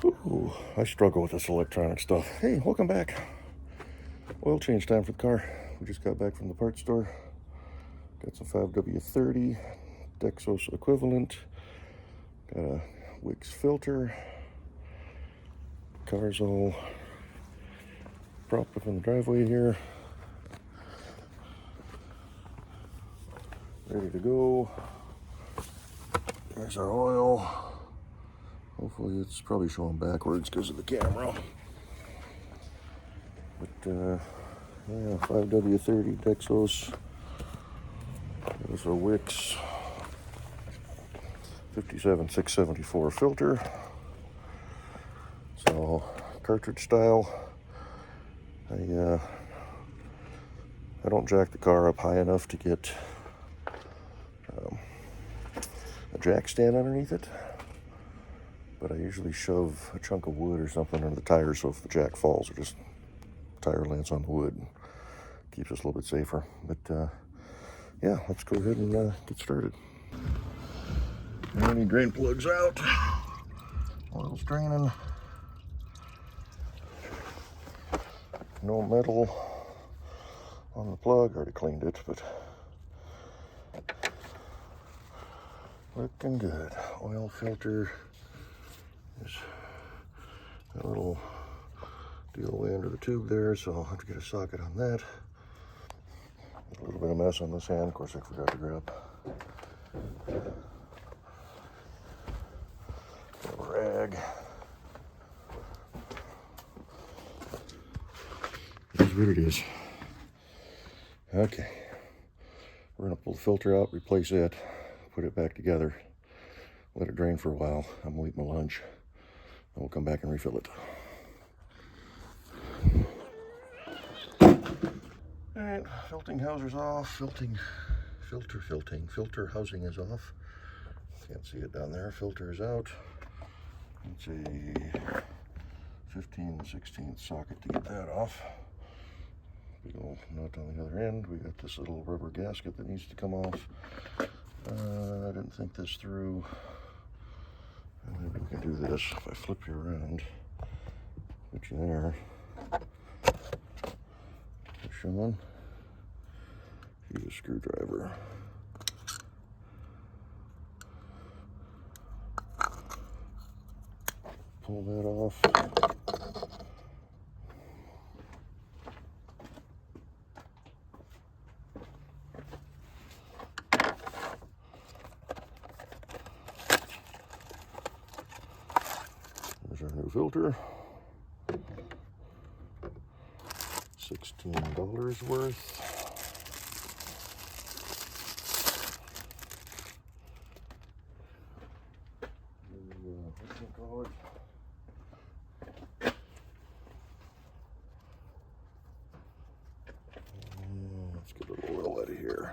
Ooh, I struggle with this electronic stuff. Hey, welcome back. Oil change time for the car. We just got back from the parts store. Got some 5W30 Dexos equivalent. Got a Wix filter. Car's all propped up in the driveway here. Ready to go. There's our oil. Hopefully it's probably showing backwards because of the camera. But yeah, 5W30 Dexos. There's a Wix 57674 filter. So cartridge style. I don't jack the car up high enough to get a jack stand underneath it, but I usually shove a chunk of wood or something under the tire, so if the jack falls, or just tire lands on the wood, keeps us a little bit safer. But yeah, let's go ahead and get started. Any drain plugs out, oil's draining. No metal on the plug. Already cleaned it, but looking good. Oil filter is a little deal way under the tube there, so I'll have to get a socket on that. A little bit of mess on this hand. Of course, I forgot to grab a rag. Here's what it is. Okay, we're gonna pull the filter out, replace it, put it back together, let it drain for a while. I'm gonna eat my lunch, and we'll come back and refill it. All right, filter housing's off. Filter housing is off. Can't see it down there. Filter is out. It's a 15/16 socket to get that off. Big old nut on the other end. We got this little rubber gasket that needs to come off. I didn't think this through. And maybe we can do this. If I flip you around, put you there. Push on. Use a screwdriver. Pull that off. There's our new filter. $16 worth. What do you call it? Let's get a little oil out of here.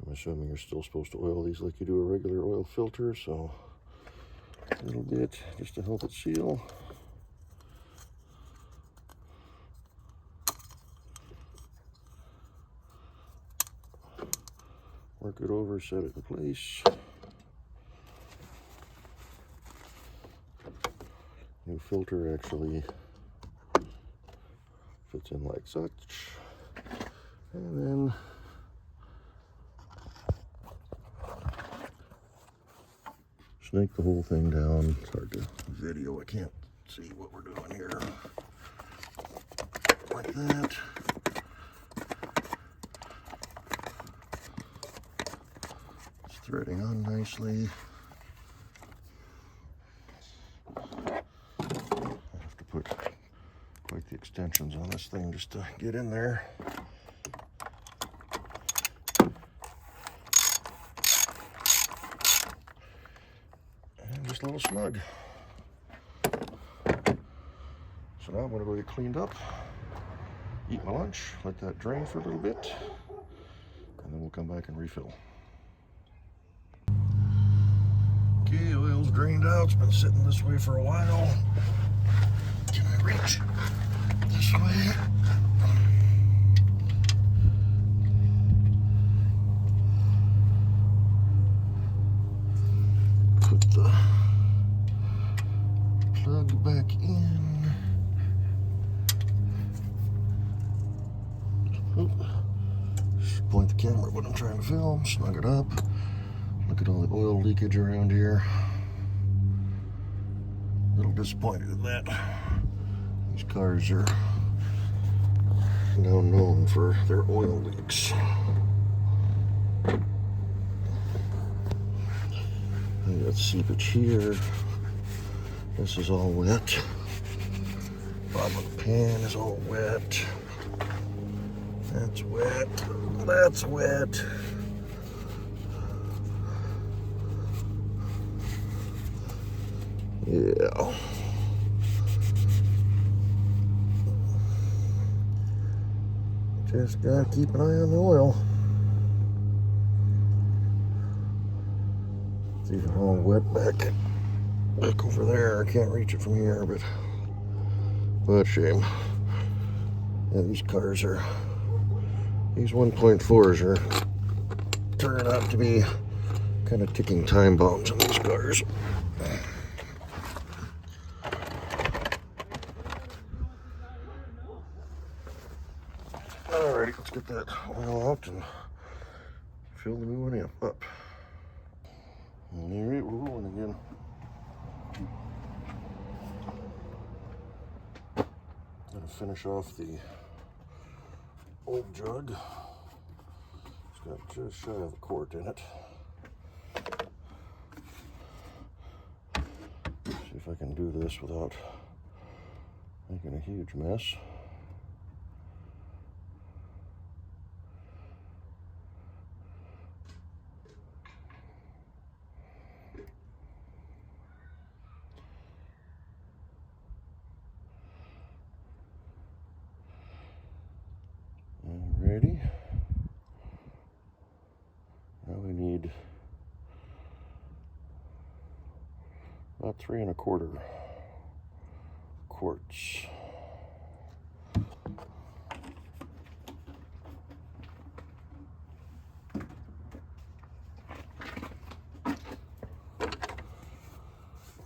I'm assuming you're still supposed to oil these like you do a regular oil filter, so a little bit just to help it seal. Work it over, set it in place. New filter actually fits in like such. And then snake the whole thing down. It's hard to video, I can't see what we're doing here. Like that. It's threading on nicely. I have to put quite the extensions on this thing just to get in there. A little snug. So now I'm going to go get cleaned up, eat my lunch, let that drain for a little bit, and then we'll come back and refill. Okay, oil's drained out. It's been sitting this way for a while. Can I reach this way? Plug back in. Oop. Just point the camera when I'm trying to film. Snug it up. Look at all the oil leakage around here. A little disappointed in that. These cars are now known for their oil leaks. I got seepage here. This is all wet. Bottom of the pan is all wet. That's wet. That's wet. Yeah. Just gotta keep an eye on the oil. It's even all wet back over there. I can't reach it from here, but shame. Yeah, these 1.4s are turning out to be kind of ticking time bombs on these cars. Alrighty, let's get that oil out and fill the new one up. Alright, we're rolling again. Gonna finish off the old jug. It's got just shy of a quart in it. See if I can do this without making a huge mess. Alrighty. Now we need about 3 1/4 quarts.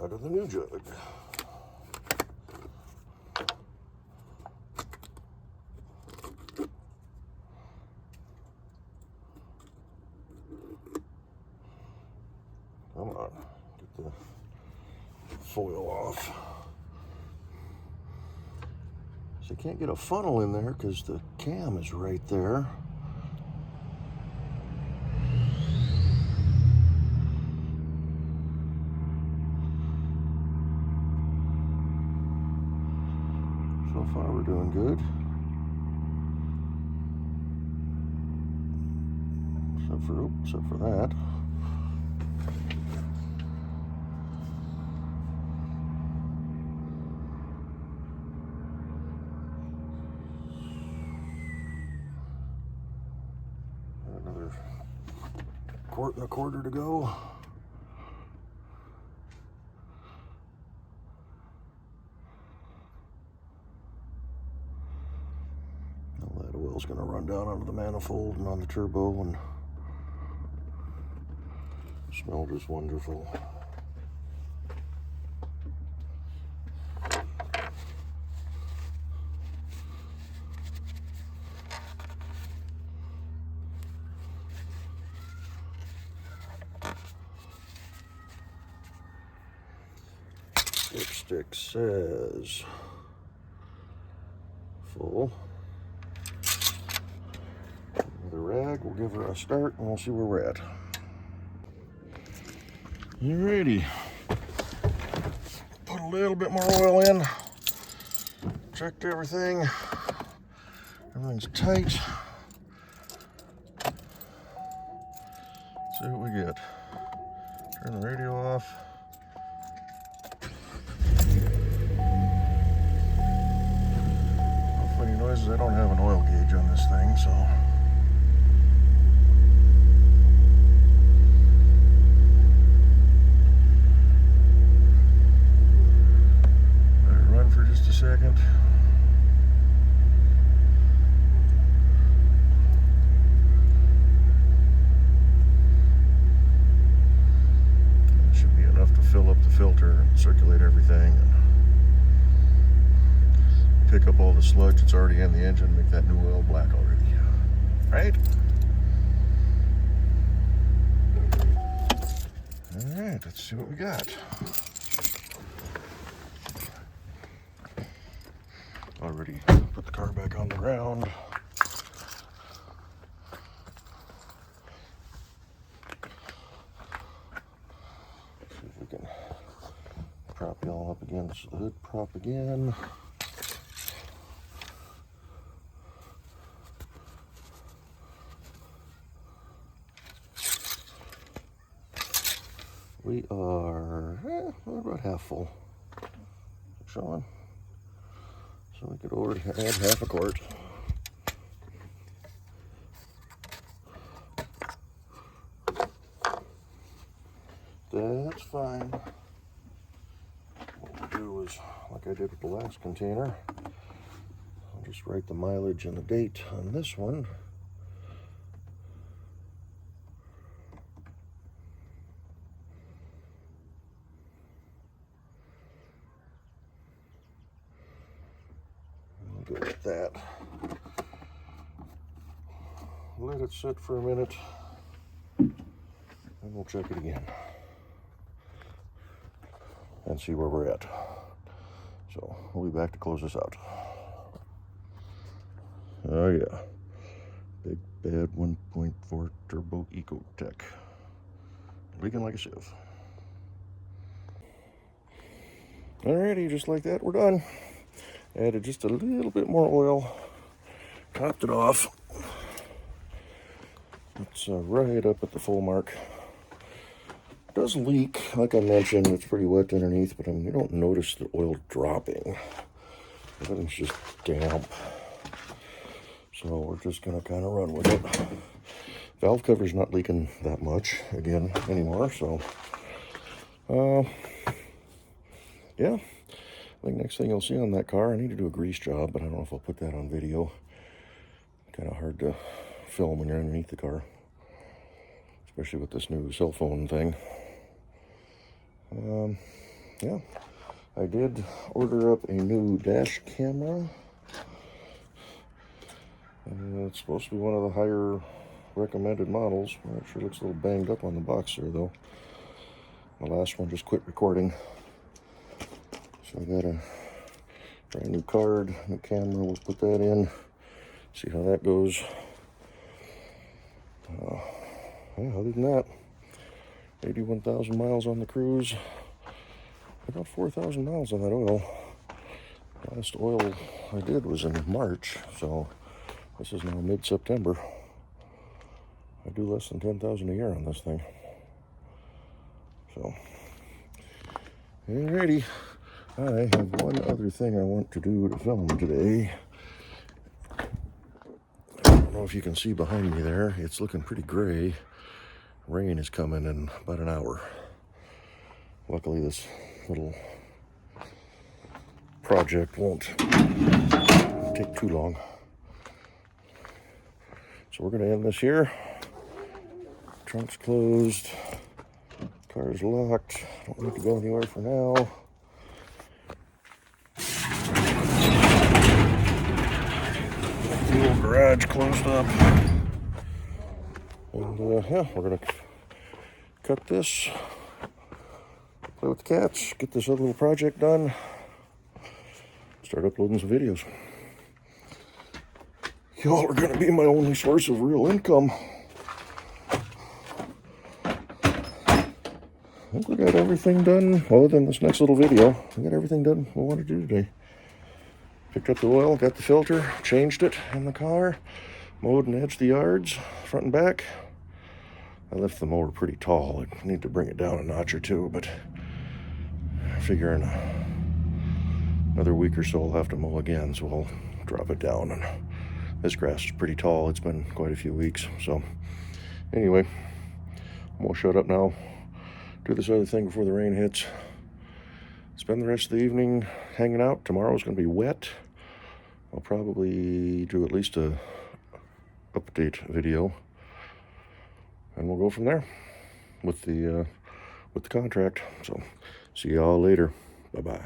Out of the new jug. Come on, get the foil off. So I can't get a funnel in there because the cam is right there. So far we're doing good. Except for that. Another 1 1/4 to go. All that oil's going to run down onto the manifold and on the turbo and smell just wonderful. Dipstick says full. With a rag, we'll give her a start and we'll see where we're at. Alrighty. Put a little bit more oil in. Checked everything. Everything's tight. See what we get. Turn the radio off. Funny noises. I don't have an oil gauge on this thing, so. Let it run for just a second. It should be enough to fill up the filter and circulate everything. pick up all the sludge that's already in the engine, make that new oil black already. Right? Alright, let's see what we got. Already put the car back on the ground. See if we can prop you all up against the hood prop again. We are about half full. Showing. So we could add half a quart. That's fine. What we'll do is, like I did with the last container, I'll just write the mileage and the date on this one. Go with that. Let it sit for a minute, and we'll check it again and see where we're at. So we'll be back to close this out. Oh yeah, big bad 1.4 turbo Ecotech, leaking like a sieve. Alrighty, just like that, we're done. Added just a little bit more oil, topped it off. It's right up at the full mark. It does leak, like I mentioned, it's pretty wet underneath, but you don't notice the oil dropping. Everything's just damp. So we're just gonna kind of run with it. Valve cover's not leaking that much, again, anymore, so. Yeah. I think next thing you'll see on that car, I need to do a grease job, but I don't know if I'll put that on video. Kind of hard to film when you're underneath the car, especially with this new cell phone thing. Yeah, I did order up a new dash camera. It's supposed to be one of the higher recommended models. Well, it sure looks a little banged up on the box there, though. The last one just quit recording. So I got a brand new card, new camera, we'll put that in, see how that goes. Yeah, other than that, 81,000 miles on the Cruze, about 4,000 miles on that oil. Last oil I did was in March, so this is now mid-September. I do less than 10,000 a year on this thing. So, alrighty. I have one other thing I want to do to film today. I don't know if you can see behind me there. It's looking pretty gray. Rain is coming in about an hour. Luckily, this little project won't take too long. So we're going to end this here. Trunk's closed. Car's locked. Don't need to go anywhere for now. The old garage closed up. And yeah, we're going to cut this, play with the cats, get this other little project done, start uploading some videos. Y'all are going to be my only source of real income. I think we got everything done, other than this next little video. We got everything done we want to do today. Picked up the oil, got the filter, changed it in the car, mowed and edged the yards, front and back. I left the mower pretty tall. I need to bring it down a notch or two, but I figure in another week or so I'll have to mow again, so I'll drop it down. And this grass is pretty tall. It's been quite a few weeks. So anyway, I'm gonna shut up now, do this other thing before the rain hits. Spend the rest of the evening hanging out. Tomorrow's gonna be wet. I'll probably do at least a update video, and we'll go from there with the contract. So see y'all later. Bye-bye.